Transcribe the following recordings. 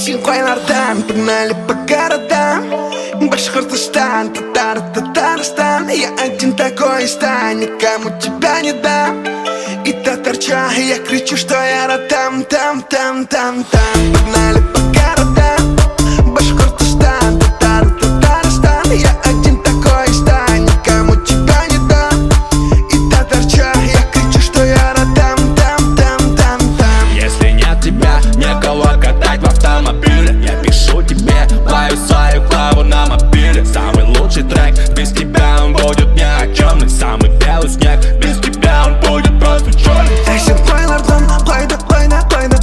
Синхайлардан погнали по городам. Башкортостан, Татарстан. Я один такой стань, никому тебя не дам. И татарча, я кричу, что я там. Погнали по городам. Башкортостан, Татарстан. Я один такой стань, никому тебя не дам. И татарча, я кричу, что я там. Если нет тебя, некого катать в автомобиле, я пишу тебе, пою свою клаву на мобиле. Самый лучший трек, без тебя он будет ни о чем. Самый белый снег, без тебя он будет просто черный. Сен қойлардан,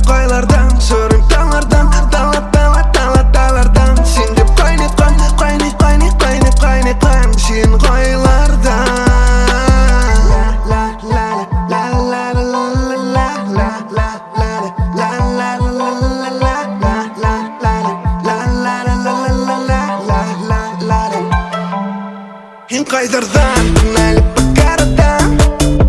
қойлардан, сөрім талардан, талардан. Сен деп қойнеқан, сен қойлардан. Инқайдардан, погнали по городам.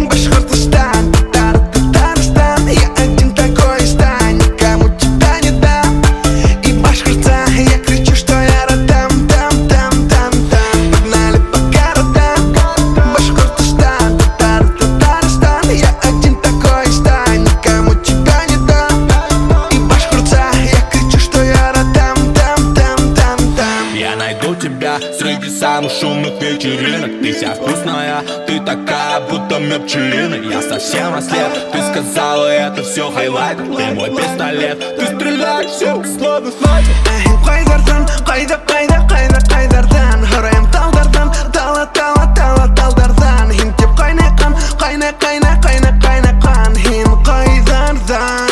Башкортостан, Татарстан. Я один такой стань, никому тебя не дам. И башкорта, я кричу, что я там. Погнали по городам. Башкортостан, Татарстан. Я один такой стань, никому тебя не дам. И башкорта, я кричу, что я там. Я найду тебя среди самых шумных вечеринок. Ты вся вкусная, ты такая, будто мед пчелины. Я совсем ослеп, ты сказала, это все хайлайт. Ты мой пистолет, ты стреляешь всем, словно снайпер. Қайдардан, қайдардан. Хорайым талдардан, талдардан. Хин деп қайнайқан, хин қайдардан.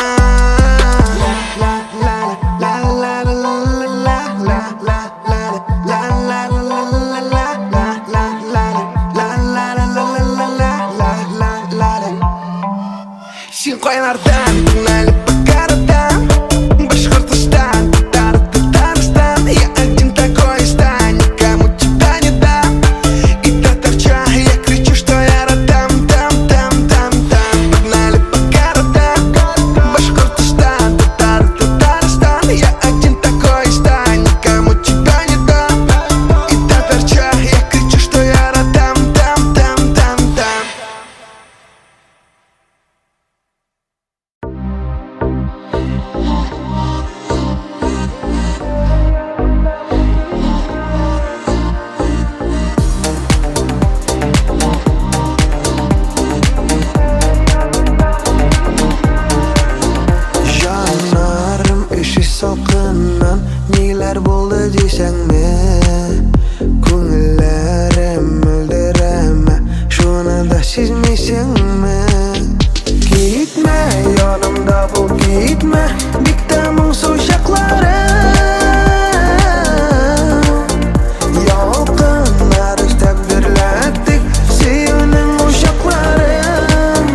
Сен қойлардан, погнали по городам. Башкортостан, Татарстан. Я один такой стань, никому тебя не дам. И татарча, я кричу, что я там. Погнали по городам. Башкортостан, Татарстан. Я один такой стань, никому тебя не дам. И татарча, я кричу, что я там. Жанарым іші салқыннан нелер болды десеңме, көңіллерім мөлдірәме, шуны да сезмейсіңме? Кетме, янымда бұл кетме, бекті мұңсу шақларым. Ялқынар істеп бірләттік, сүйінің ошақларым.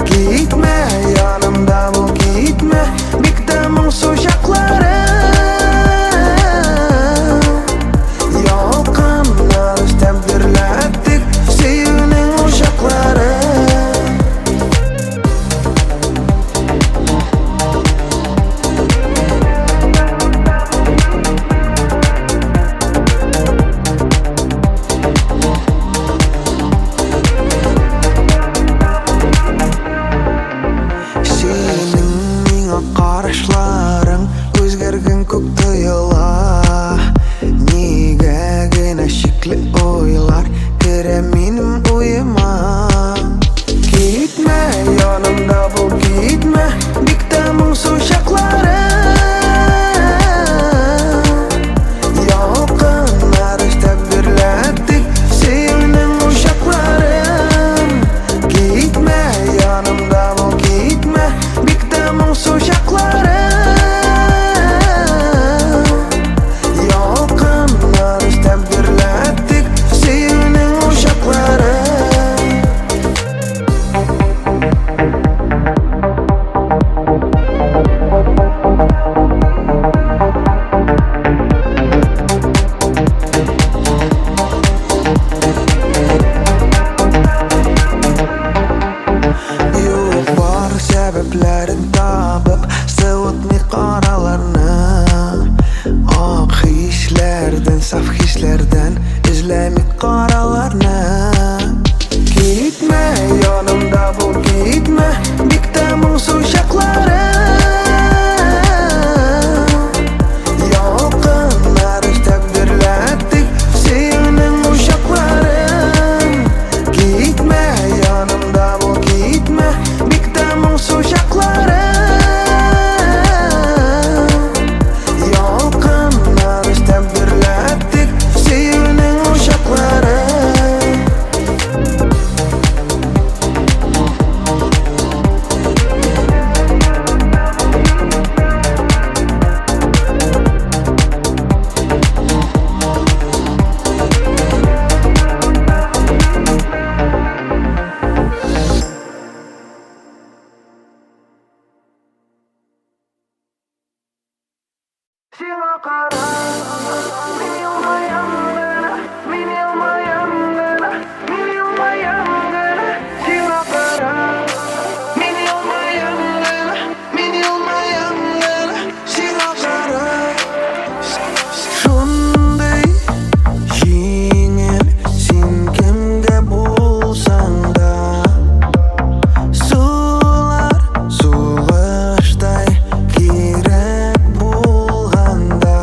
Кетме, янымда бұл кетме, бекті мұңсу шақларым. Ялқынар істеп бірләттік, сүйінің ошақларым. бұл кетме бекті мұңсу шақларым Yolqinlar takdirlatdik sevning uşaqlarim Gitme yanımda bul gitme bekті мұңсу шақларım Yolqinlar takdirlatdik sevning uşaqlarim Сиңа қара, мен елмаям гына, мен елмаям гына, мен елмаям гына. Сиңа қара, мен елмаям гына, мен елмаям гына. Сиңа қара. Шундай жеңіл сен кімге болсаң да Сулар суғыштай керек болғанда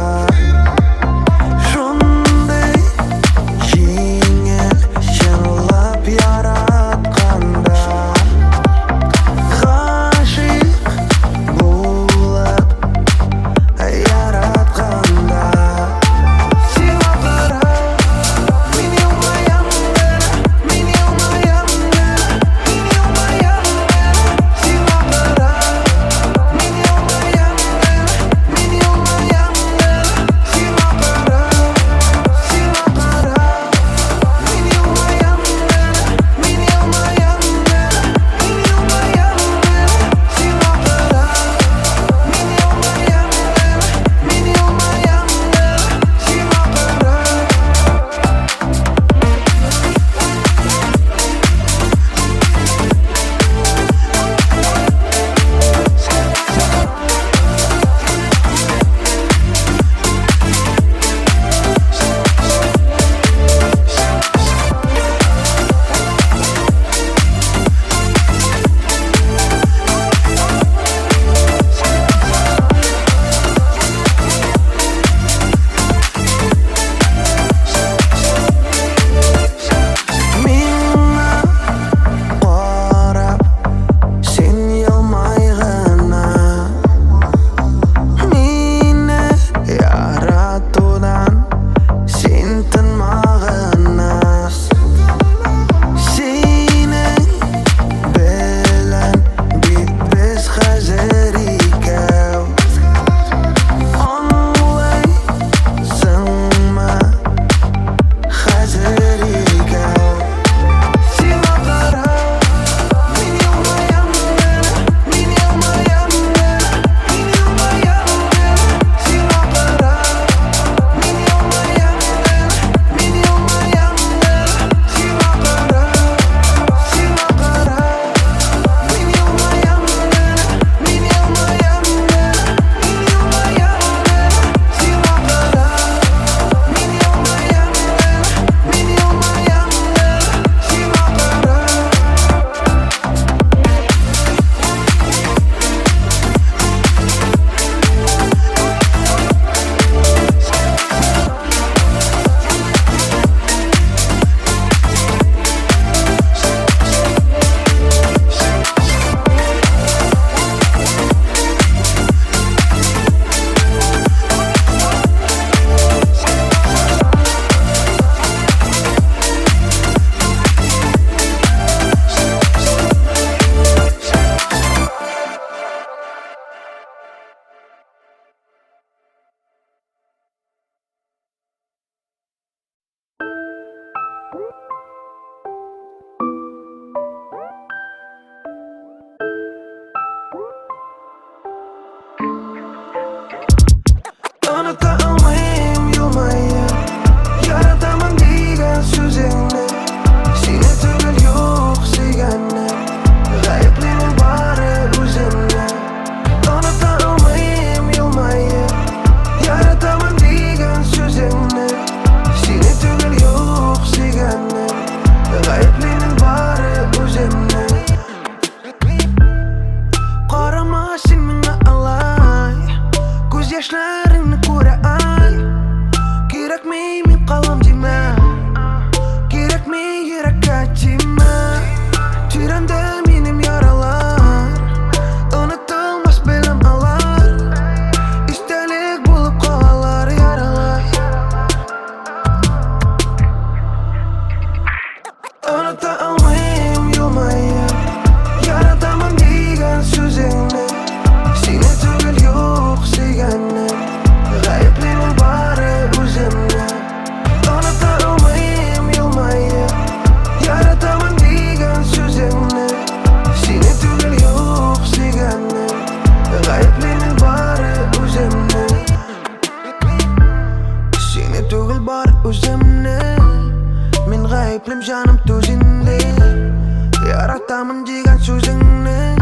жеген сөзіңнің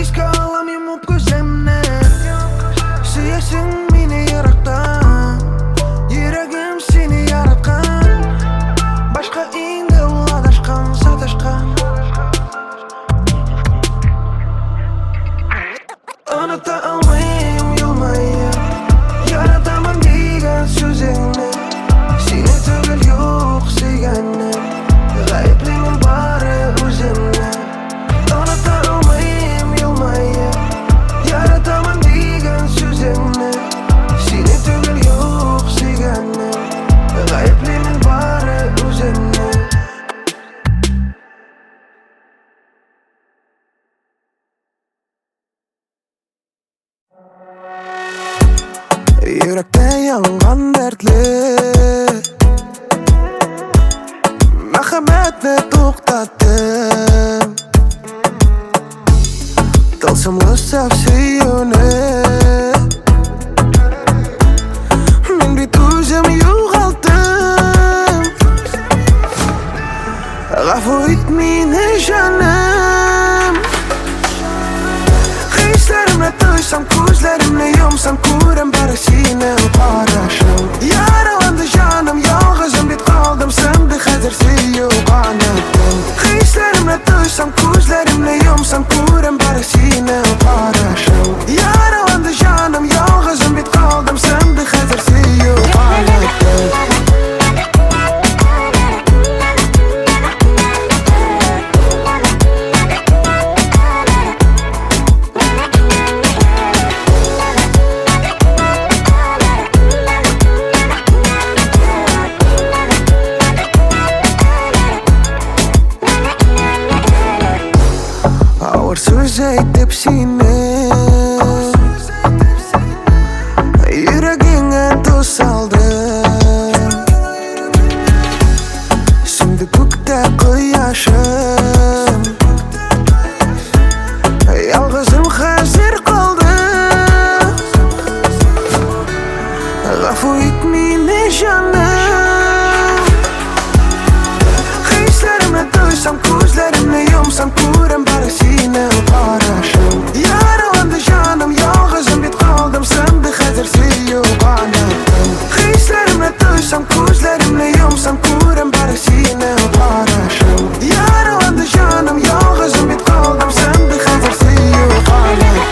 еске алам еміп көзімнен сүйесің мені ерақтан ерегім сені яратқан башқа енді ол адашқан саташқан ұната алмайым ұялмайым яратамын деген сөзіңнен сені түгіл жоқ сүйгеннен ғайыплымын бары өзімнен ұната алмайым ұялмайым яратамын деген сөзіңнен сені түгіл жоқ сүйгеннен ғайыплымын бары өзімнен Yürekte yangan dertli Merhametle to'xtatdim Tılsımlı sevsiyoni Men bir o'zim yo'qoldim G'afur et meni jonim Hislarimni to'ysam ko'zlarimni yumsam ko'rim bari sening qarashing Yaralandi jonim yolg'izim bet qoldim sindi hozir suyuqonadim Hislarimni to'ysam ko'zlarimni yumsam ko'rim bari sening qarashing Yaralandi jonim yolg'izim bet qoldim sindi hozir suyuqonadim Söz aytib seni Yuragingga tuz soldim Şimdi ko'kda quyoshim Yolg'izim hozir qoldim G'afur et meni jonim Hislarimni to'ysam ko'zlarimni yumsam ko'rim bari sening qarashing Yaralandi jonim yolg'izim bet qoldim sindi hozir suyuqonadim Hislarimni to'ysam ko'zlarimni yumsam ko'rim bari sening qarashing Yaralandi jonim yolg'izim bet qoldim sindi hozir suyuqonadim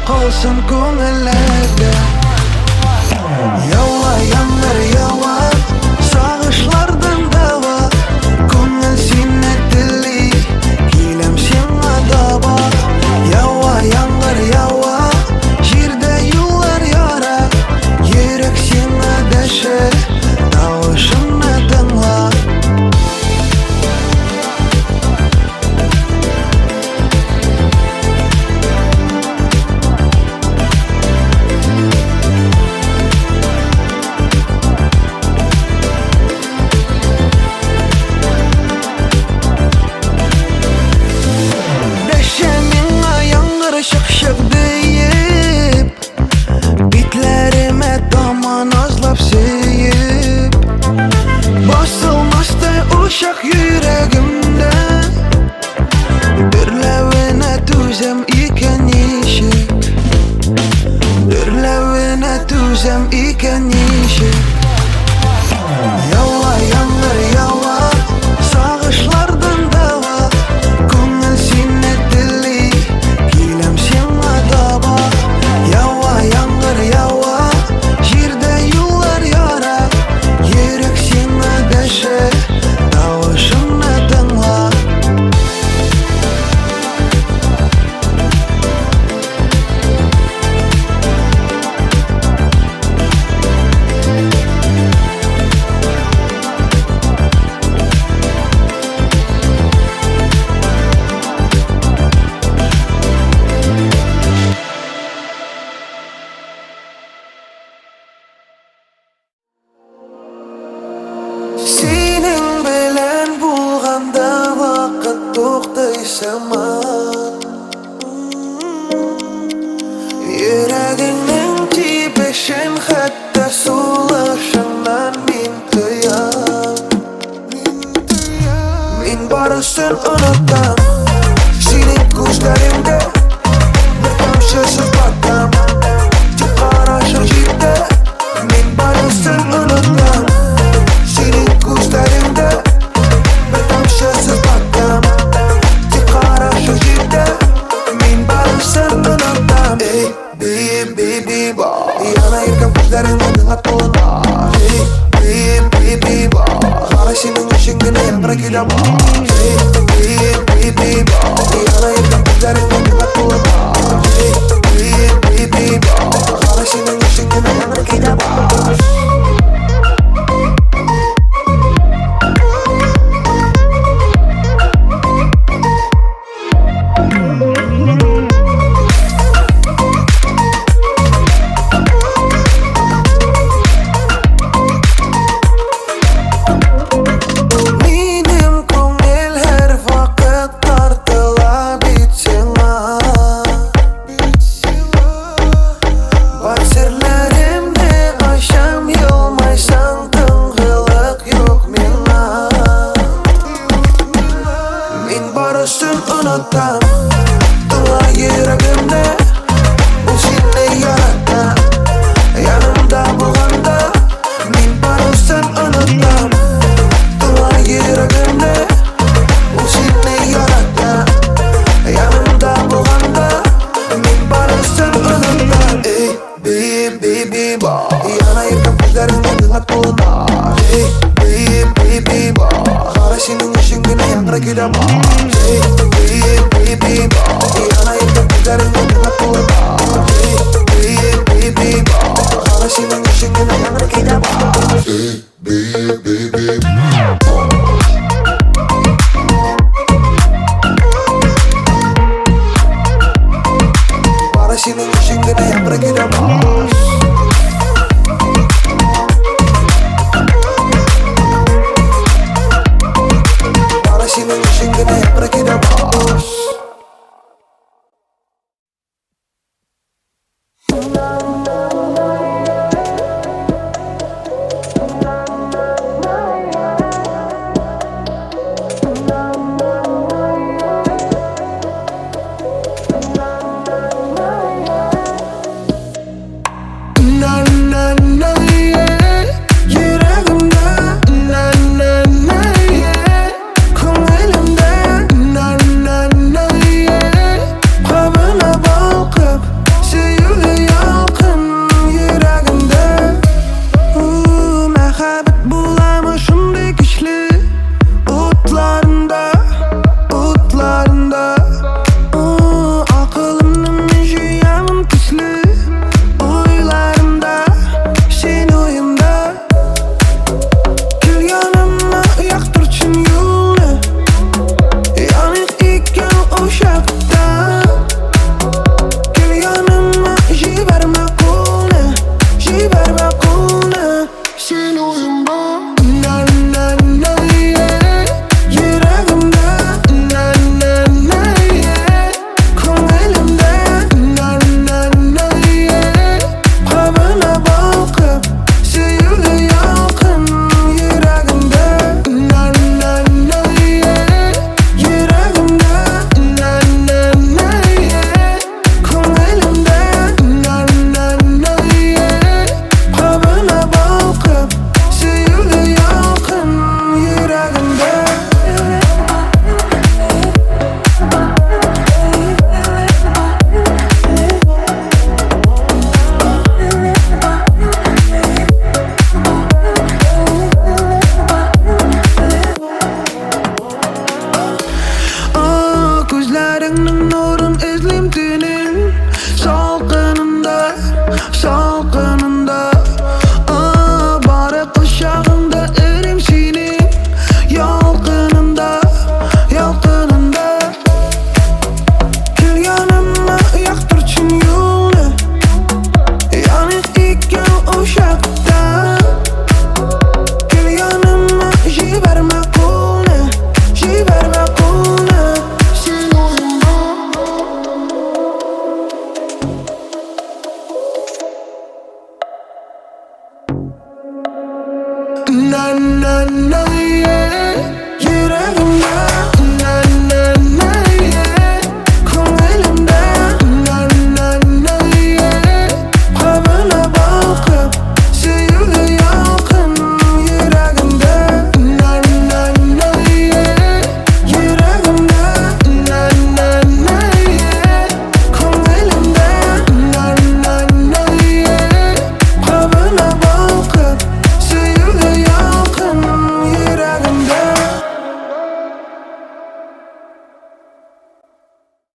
Qolsin ko'ngillarda Yova yomg'ir yova Sog'ishlardan davo Ko'ngil seni tilli Kelim senga davo Yova yomg'ir yova Yerda yo'llar yora Yurak senga dashi Tovushimni tingla Şık deyip Bitlerime daman azlap seyip Basılmazdı uşak yüreğimde Dürlevine tuzem iken işi Dürlevine tuzem iken işi Yava yağmur yava Sağışlardan dava Ko'ngil seni unutam sening ko'zlaringda bir tomchi suzlatam tik qarash ajibda men barisin unutam sening ko'zlaringda bir tomchi suzlatam tik qarash ajibda men barisin unutam ey baby boy yana yurgan ko'zlaringni dinlab qo'yma ey baby boy qarashining ishingina yangra kelaman baby boy yana yurgan ko'zlaringni dinlab qo'yma baby boy qarashining ishingina yangra kelaman unutam Tuna yüreğimde bu seni yaratan yanımda bulganda men barıсын unutam Tuna yüreğimde bu seni yaratan yanımda bulganda men barıсын unutam ey baby boy yana yurgan ko'zlaringni dinlab qo'yma ey baby boy qarashining ishingina yangra kelaman